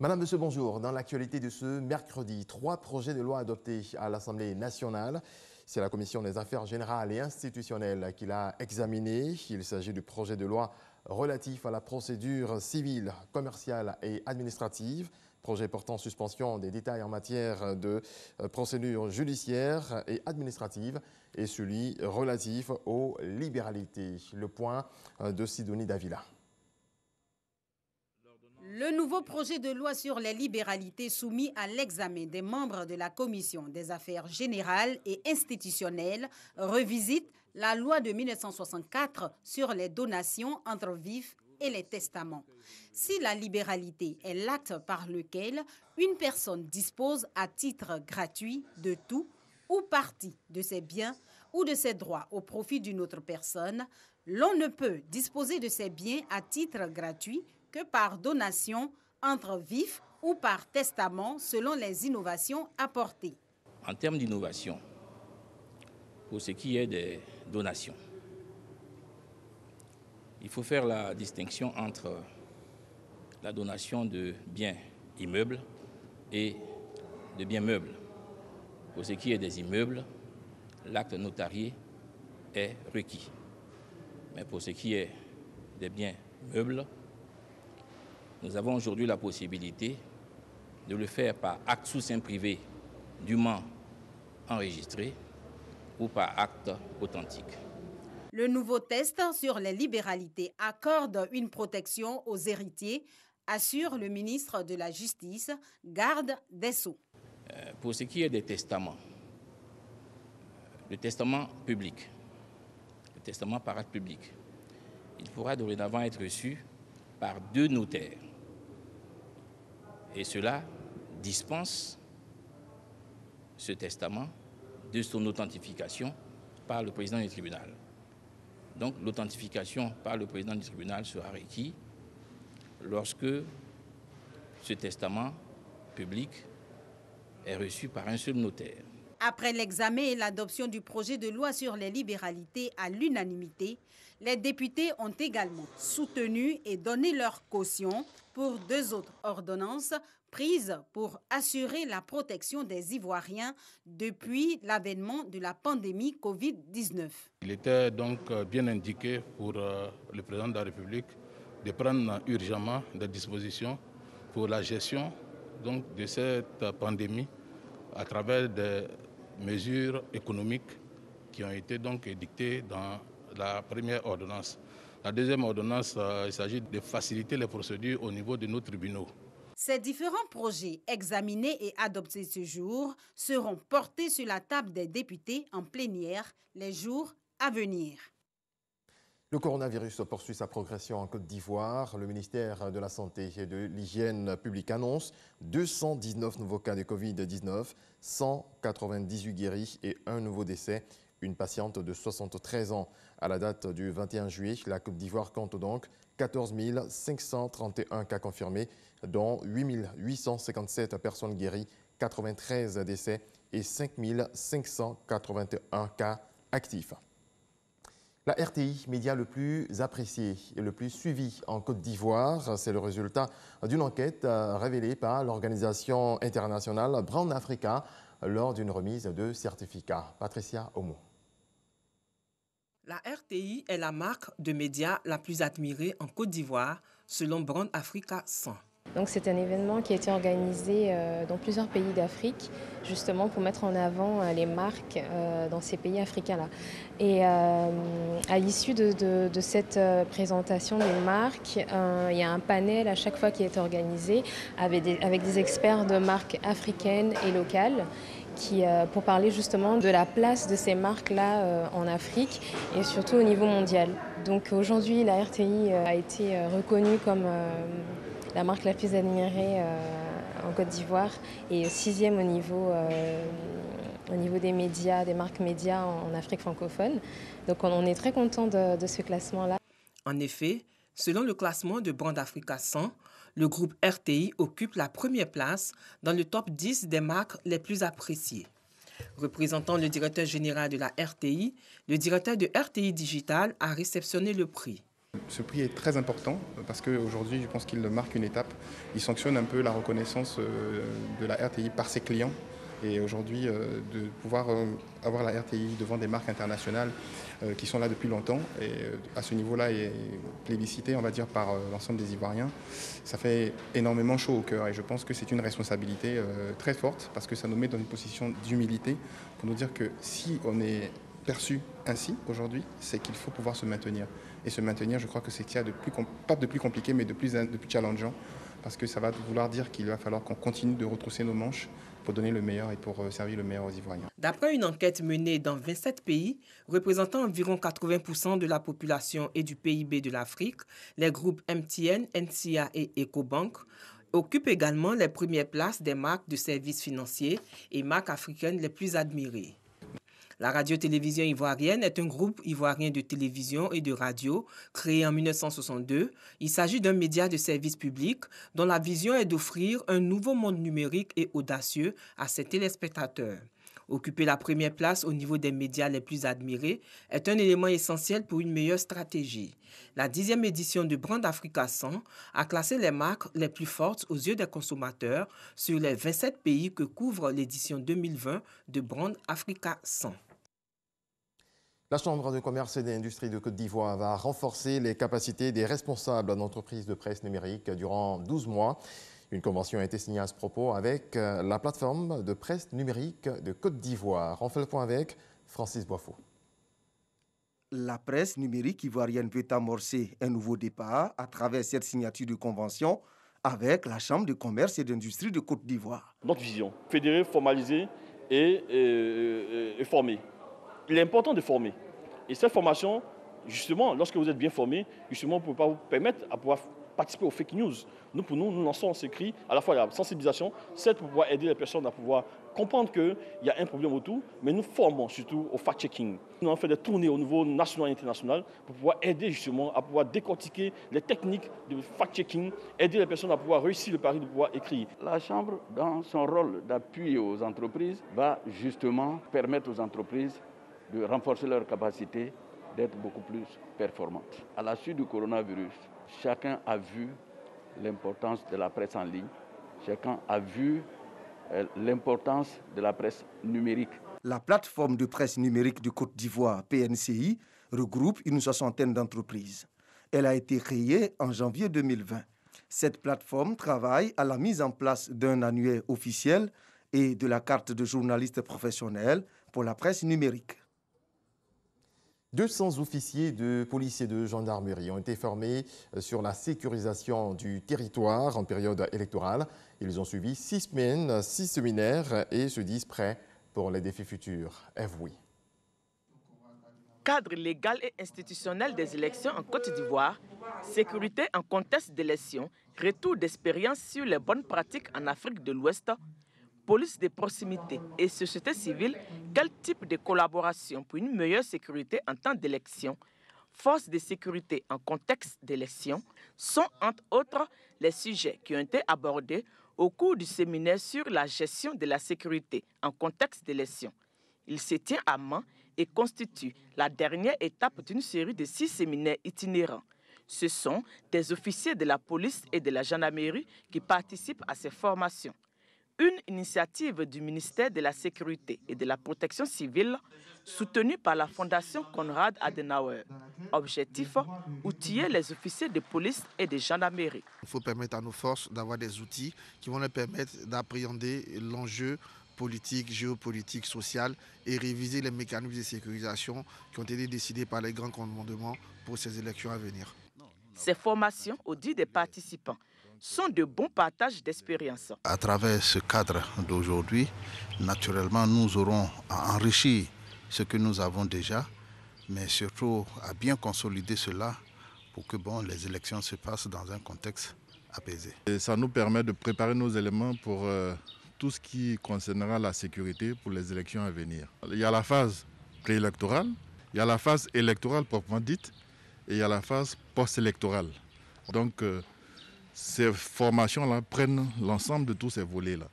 Madame, Monsieur, bonjour. Dans l'actualité de ce mercredi, 3 projets de loi adoptés à l'Assemblée nationale. C'est la Commission des affaires générales et institutionnelles qui l'a examiné. Il s'agit du projet de loi relatif à la procédure civile, commerciale et administrative. Projet portant suspension des détails en matière de procédure judiciaire et administrative et celui relatif aux libéralités. Le point de Sidonie Davila. Le nouveau projet de loi sur les libéralités soumis à l'examen des membres de la Commission des affaires générales et institutionnelles revisite la loi de 1964 sur les donations entre vifs et les testaments. Si la libéralité est l'acte par lequel une personne dispose à titre gratuit de tout ou partie de ses biens ou de ses droits au profit d'une autre personne, l'on ne peut disposer de ses biens à titre gratuit que par donation entre vifs ou par testament selon les innovations apportées. En termes d'innovation, pour ce qui est des donations, il faut faire la distinction entre la donation de biens immeubles et de biens meubles. Pour ce qui est des immeubles, l'acte notarié est requis. Mais pour ce qui est des biens meubles, nous avons aujourd'hui la possibilité de le faire par acte sous seing privé dûment enregistré ou par acte authentique. Le nouveau test sur les libéralités accorde une protection aux héritiers, assure le ministre de la Justice, garde des Sceaux. Pour ce qui est des testaments, le testament public, le testament par acte public, il pourra dorénavant être reçu par 2 notaires. Et cela dispense ce testament de son authentification par le président du tribunal. Donc l'authentification par le président du tribunal sera requise lorsque ce testament public est reçu par un seul notaire. Après l'examen et l'adoption du projet de loi sur les libéralités à l'unanimité, les députés ont également soutenu et donné leur caution pour 2 autres ordonnances prises pour assurer la protection des Ivoiriens depuis l'avènement de la pandémie Covid-19. Il était donc bien indiqué pour le président de la République de prendre urgemment des dispositions pour la gestion donc, de cette pandémie à travers des mesures économiques qui ont été donc édictées dans la première ordonnance. La deuxième ordonnance, il s'agit de faciliter les procédures au niveau de nos tribunaux. Ces différents projets examinés et adoptés ce jour seront portés sur la table des députés en plénière les jours à venir. Le coronavirus poursuit sa progression en Côte d'Ivoire. Le ministère de la Santé et de l'Hygiène publique annonce 219 nouveaux cas de Covid-19, 198 guéris et 1 nouveau décès. Une patiente de 73 ans. À la date du 21 juillet, la Côte d'Ivoire compte donc 14 531 cas confirmés, dont 8 857 personnes guéries, 93 décès et 5 581 cas actifs. La RTI, média le plus apprécié et le plus suivi en Côte d'Ivoire, c'est le résultat d'une enquête révélée par l'organisation internationale Brown Africa lors d'une remise de certificats. Patricia Omo. La RTI est la marque de médias la plus admirée en Côte d'Ivoire, selon Brown Africa 100. Donc c'est un événement qui a été organisé dans plusieurs pays d'Afrique, justement pour mettre en avant les marques dans ces pays africains-là. Et à l'issue de cette présentation des marques, il y a un panel à chaque fois qui est organisé avec des experts de marques africaines et locales pour parler justement de la place de ces marques-là en Afrique et surtout au niveau mondial. Donc aujourd'hui, la RTI a été reconnue comme la marque la plus admirée en Côte d'Ivoire et 6e au niveau des médias, des marques médias en Afrique francophone. Donc on est très content de ce classement-là. En effet, selon le classement de Brown Africa 100, le groupe RTI occupe la première place dans le top 10 des marques les plus appréciées. Représentant le directeur général de la RTI, le directeur de RTI Digital a réceptionné le prix. Ce prix est très important parce qu'aujourd'hui, je pense qu'il marque une étape. Il sanctionne un peu la reconnaissance de la RTI par ses clients. Et aujourd'hui, de pouvoir avoir la RTI devant des marques internationales qui sont là depuis longtemps et à ce niveau-là est plébiscité, on va dire, par l'ensemble des Ivoiriens, ça fait énormément chaud au cœur. Et je pense que c'est une responsabilité très forte parce que ça nous met dans une position d'humilité pour nous dire que si on est perçu ainsi aujourd'hui, c'est qu'il faut pouvoir se maintenir. Et se maintenir, je crois que c'est qu'il y a pas de plus compliqué, mais de plus challengeant, parce que ça va vouloir dire qu'il va falloir qu'on continue de retrousser nos manches pour donner le meilleur et pour servir le meilleur aux Ivoiriens. D'après une enquête menée dans 27 pays, représentant environ 80% de la population et du PIB de l'Afrique, les groupes MTN, NCA et Ecobank occupent également les premières places des marques de services financiers et marques africaines les plus admirées. La radio-télévision ivoirienne est un groupe ivoirien de télévision et de radio créé en 1962. Il s'agit d'un média de service public dont la vision est d'offrir un nouveau monde numérique et audacieux à ses téléspectateurs. Occuper la première place au niveau des médias les plus admirés est un élément essentiel pour une meilleure stratégie. La 10e édition de Brand Africa 100 a classé les marques les plus fortes aux yeux des consommateurs sur les 27 pays que couvre l'édition 2020 de Brand Africa 100. La Chambre de commerce et d'industrie de Côte d'Ivoire va renforcer les capacités des responsables d'entreprises de presse numérique durant 12 mois. Une convention a été signée à ce propos avec la plateforme de presse numérique de Côte d'Ivoire. On fait le point avec Francis Boifo. La presse numérique ivoirienne veut amorcer un nouveau départ à travers cette signature de convention avec la Chambre de commerce et d'industrie de Côte d'Ivoire. Notre vision, fédérer, formaliser et former. Il est important de former. Et cette formation, justement, lorsque vous êtes bien formé, justement, vous ne pouvez pas vous permettre à pouvoir participer aux fake news. Nous, pour nous lançons ce cri, à la fois la sensibilisation, c'est pour pouvoir aider les personnes à pouvoir comprendre qu'il y a un problème autour, mais nous formons surtout au fact-checking. Nous avons fait des tournées au niveau national et international pour pouvoir aider justement à pouvoir décortiquer les techniques de fact-checking, aider les personnes à pouvoir réussir le pari de pouvoir écrire. La Chambre, dans son rôle d'appui aux entreprises, va justement permettre aux entreprises de renforcer leur capacité d'être beaucoup plus performantes. À la suite du coronavirus, chacun a vu l'importance de la presse en ligne, chacun a vu l'importance de la presse numérique. La plateforme de presse numérique de Côte d'Ivoire, PNCI, regroupe une 60aine d'entreprises. Elle a été créée en janvier 2020. Cette plateforme travaille à la mise en place d'un annuaire officiel et de la carte de journaliste professionnel pour la presse numérique. 200 officiers de police et de gendarmerie ont été formés sur la sécurisation du territoire en période électorale. Ils ont suivi 6 semaines, 6 séminaires et se disent prêts pour les défis futurs. Oui. Cadre légal et institutionnel des élections en Côte d'Ivoire, sécurité en contexte d'élection, retour d'expérience sur les bonnes pratiques en Afrique de l'Ouest, police de proximité et société civile, quel type de collaboration pour une meilleure sécurité en temps d'élection, force de sécurité en contexte d'élection, sont entre autres les sujets qui ont été abordés au cours du séminaire sur la gestion de la sécurité en contexte d'élection. Il se tient à Mans et constitue la dernière étape d'une série de 6 séminaires itinérants. Ce sont des officiers de la police et de la gendarmerie qui participent à ces formations. Une initiative du ministère de la Sécurité et de la Protection civile soutenue par la Fondation Konrad Adenauer. Objectif, outiller les officiers de police et de gendarmerie. Il faut permettre à nos forces d'avoir des outils qui vont leur permettre d'appréhender l'enjeu politique, géopolitique, social et réviser les mécanismes de sécurisation qui ont été décidés par les grands commandements pour ces élections à venir. Ces formations, au dit des participants, sont de bons partages d'expérience. À travers ce cadre d'aujourd'hui, naturellement, nous aurons à enrichir ce que nous avons déjà, mais surtout à bien consolider cela pour que les élections se passent dans un contexte apaisé. Et ça nous permet de préparer nos éléments pour tout ce qui concernera la sécurité pour les élections à venir. Il y a la phase préélectorale, il y a la phase électorale proprement dite, et il y a la phase post-électorale. Donc, ces formations-là prennent l'ensemble de tous ces volets-là.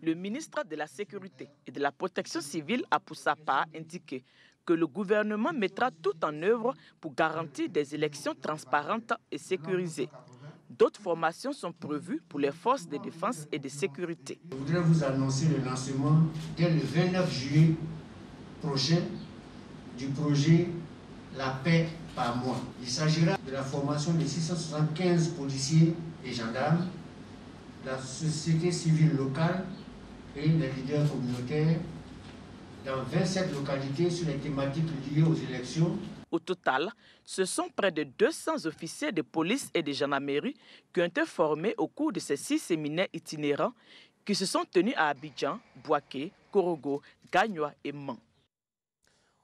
Le ministre de la Sécurité et de la Protection civile a pour sa part indiqué que le gouvernement mettra tout en œuvre pour garantir des élections transparentes et sécurisées. D'autres formations sont prévues pour les forces de défense et de sécurité. Je voudrais vous annoncer le lancement dès le 29 juillet prochain du projet La paix par mois. Il s'agira de la formation de 675 policiers et gendarmes, la société civile locale et les leaders communautaires dans 27 localités sur les thématiques liées aux élections. Au total, ce sont près de 200 officiers de police et de gendarmerie qui ont été formés au cours de ces 6 séminaires itinérants qui se sont tenus à Abidjan, Bouaké, Korogo, Gagnoa et Man.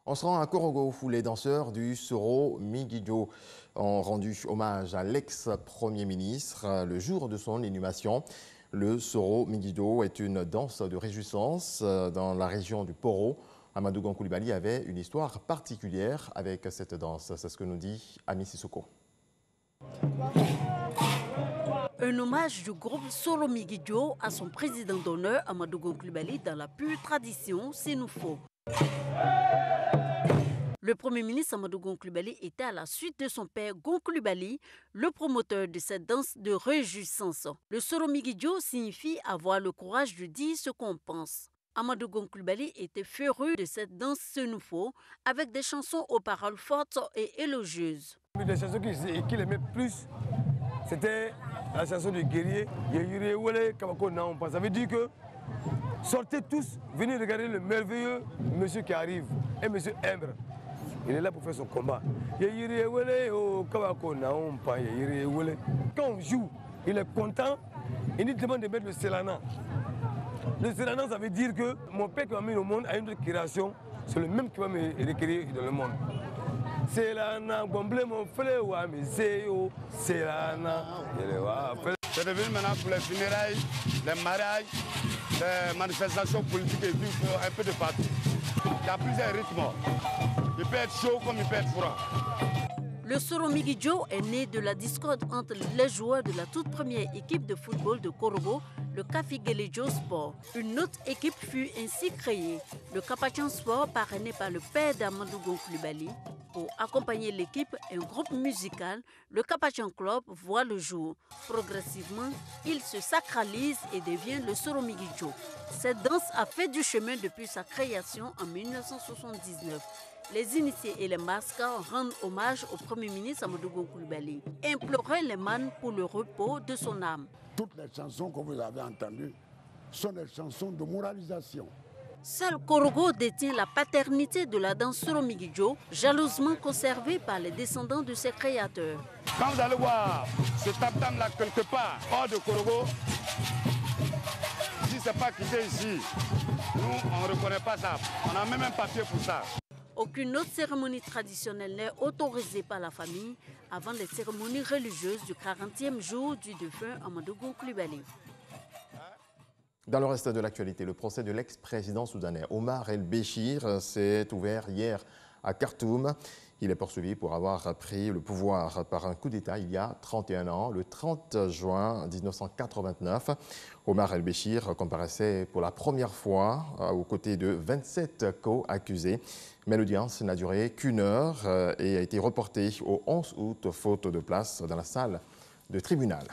On se rend à Korogo où les danseurs du Soro Migidjo ont rendu hommage à l'ex-premier ministre le jour de son inhumation. Le Soro Migidjo est une danse de réjouissance dans la région du Poro. Amadou Gon Coulibaly avait une histoire particulière avec cette danse. C'est ce que nous dit Ami Sissoko. Un hommage du groupe Soro Migidjo à son président d'honneur Amadou Gon Coulibaly dans la pure tradition Sénoufo. Le Premier ministre Amadou Gon Coulibaly était à la suite de son père Gon Coulibaly, le promoteur de cette danse de réjouissance. Le Soro Migidjo signifie avoir le courage de dire ce qu'on pense. Amadou Gon Coulibaly était férue de cette danse Sénoufo avec des chansons aux paroles fortes et élogieuses. Une des chansons qu'il aimait plus, c'était la chanson du guerrier. Ça veut dire que sortez tous, venez regarder le merveilleux monsieur qui arrive, un monsieur Embre. Il est là pour faire son combat. Quand on joue, il est content, il nous demande de mettre le Selana. Le Selana, ça veut dire que mon père qui m'a mis au monde a une autre création, c'est le même qui va me recréer dans le monde. Selana, Gomblé, mon frère, Selana. C'est devenu maintenant pour les funérailles, les mariages, les manifestations politiques et tout, un peu de partout. Il y a plusieurs rythmes. Il peut être chaud comme il peut être froid. Le Soro Migidjo est né de la discorde entre les joueurs de la toute première équipe de football de Korogo, le Kafigelejo Sport. Une autre équipe fut ainsi créée, le Kapachan Sport, parrainé par le père d'Amadou Gon Coulibaly. Pour accompagner l'équipe, un groupe musical, le Kapachan Club, voit le jour. Progressivement, il se sacralise et devient le Soro Migidjo. Cette danse a fait du chemin depuis sa création en 1979. Les initiés et les masques rendent hommage au Premier ministre Amadou Gon Coulibaly, imploraient les man pour le repos de son âme. Toutes les chansons que vous avez entendues sont des chansons de moralisation. Seul Korogo détient la paternité de la danse Soro Migidjo, jalousement conservée par les descendants de ses créateurs. Quand vous allez voir ce tam-tam là quelque part hors de Korogo, si ce n'est pas quitté ici, nous on ne reconnaît pas ça. On n'a même un papier pour ça. Aucune autre cérémonie traditionnelle n'est autorisée par la famille avant les cérémonies religieuses du 40e jour du défunt Amadou Gon Coulibaly. Dans le reste de l'actualité, le procès de l'ex-président soudanais Omar El-Béchir s'est ouvert hier à Khartoum. Il est poursuivi pour avoir pris le pouvoir par un coup d'État il y a 31 ans, le 30 juin 1989. Omar El-Béchir comparaissait pour la première fois aux côtés de 27 co-accusés. Mais l'audience n'a duré qu'une heure et a été reportée au 11 août, faute de place dans la salle de tribunal.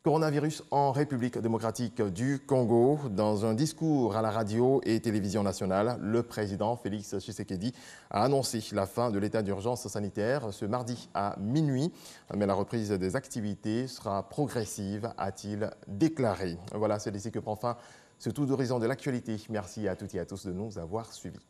Coronavirus en République démocratique du Congo. Dans un discours à la radio et télévision nationale, le président Félix Tshisekedi a annoncé la fin de l'état d'urgence sanitaire ce mardi à minuit. Mais la reprise des activités sera progressive, a-t-il déclaré. Voilà, c'est ici que prend fin ce tour d'horizon de l'actualité. Merci à toutes et à tous de nous avoir suivis.